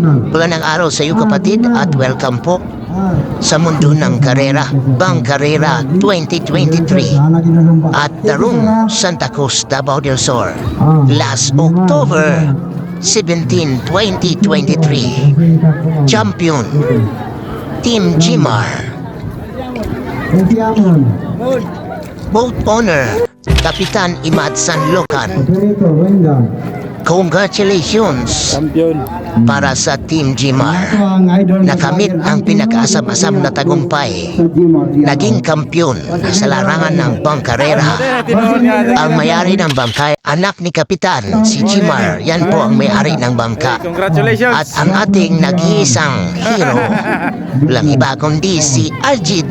Magandang araw sa iyo kapatid at welcome po sa mundo ng karera, Bang Carrera 2023 at Tarong Santa Cruz, Davao del Sur. Last October 17, 2023. Champion Team Jimar. Boat owner Kapitan Imad Sanlocan. Congratulations para sa Team Jimar. Nakamit ang pinakaasam-asam na tagumpay. Naging kampyon sa larangan ng Bang Carrera. Ang may-ari ng bangka, anak ni Kapitan, si Jimar. Yan po ang may-ari ng bangka. At ang ating nag-iisang hero, lang iba kundi si Aljid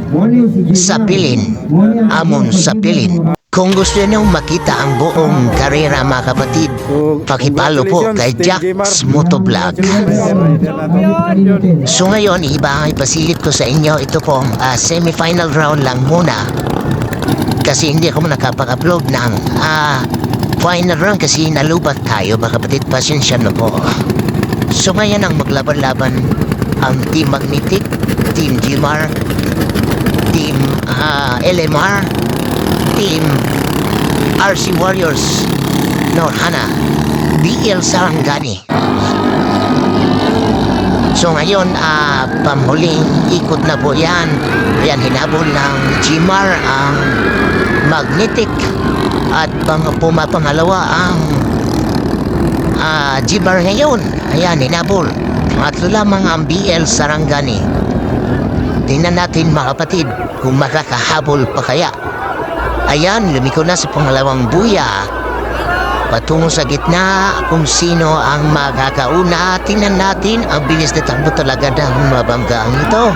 Sapilin, Amon Sapilin. Kung gusto niyo makita ang buong karera mga kapatid, pakipalo po kay Jack's Motovlog. So ngayon, iba ipasilip ko sa inyo, ito po semi-final round lang muna. Kasi hindi ako nakapag-upload ng final round kasi nalubat tayo mga kapatid, pasensya na po. So ngayon ang maglaban-laban ang Team Magnetic, Team Jimar, Team LMR, Team RC Warriors, Norhana, BL Sarangani. So ngayon, pamhuling ikot na po yan. Ayan, hinabol ng Jimar ang Magnetic at pumapangalawa ang Jimar ngayon. Ayan, hinabol. Pangatlo lamang ang BL Sarangani. Tingnan natin mga kapatid kung makakahabol pa kaya. Ayan, lumiko na sa pangalawang buya. Patungo sa gitna kung sino ang magkakauna. Tingnan natin, ang bilis na takbo talaga ng mabanggaang ito.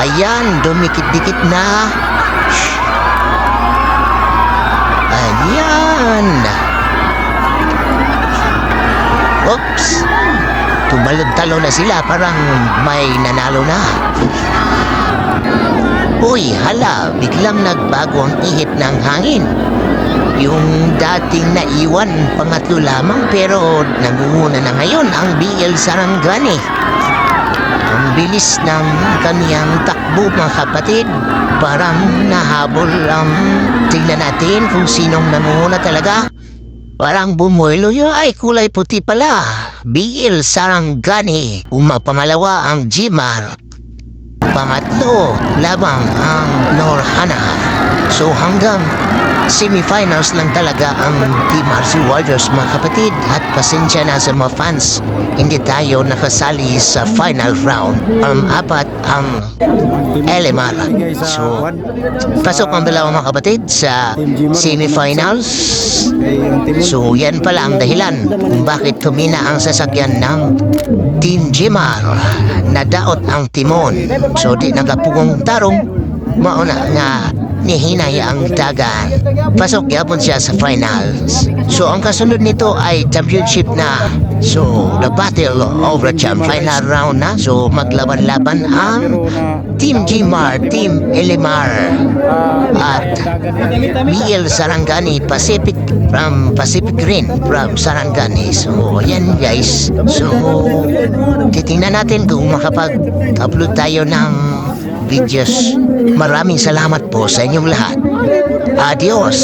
Ayan, dumikit-dikit na. Ayan. Oops. Tumalon-talon na sila, parang may nanalo na. Uy, hala, biglang nagbago ang ihip ng hangin. Yung dating naiwan, pangatlo lamang pero nangunguna na ngayon ang BL Sarangani. Ang bilis ng kaniyang takbo mga kapatid, parang nahabol ang tingnan natin kung sinong nangunguna talaga. Parang bumuelo yun, ay kulay puti pala. BL Sarangani, pamalawa ang Jimar. Pangatlo, labang ang Norhana. So hanggang semifinals lang talaga ang Team RC Warriors mga kapatid. At pasensya na sa mga fans, hindi tayo nakasali sa final round. Apat ang LMR. So pasok ang dalawang mga kapatid sa semifinals. So yan pala ang dahilan kung bakit tumina ang sasakyan ng Team Jimar. Nadaot ang timon. So di nagapugong tarong, mauna nga nihinay ang dagan. Pasok yapon siya sa finals. So ang kasunod nito ay championship na. So the battle over champ, final round na. So maglaban-laban ang Team Jimar, Team LMR at BL Sarangani Pacific from Pacific Green from Sarangani. So yan guys. So titingnan natin kung makapag-upload tayo ng videos. Maraming salamat po sa inyong lahat. Adios!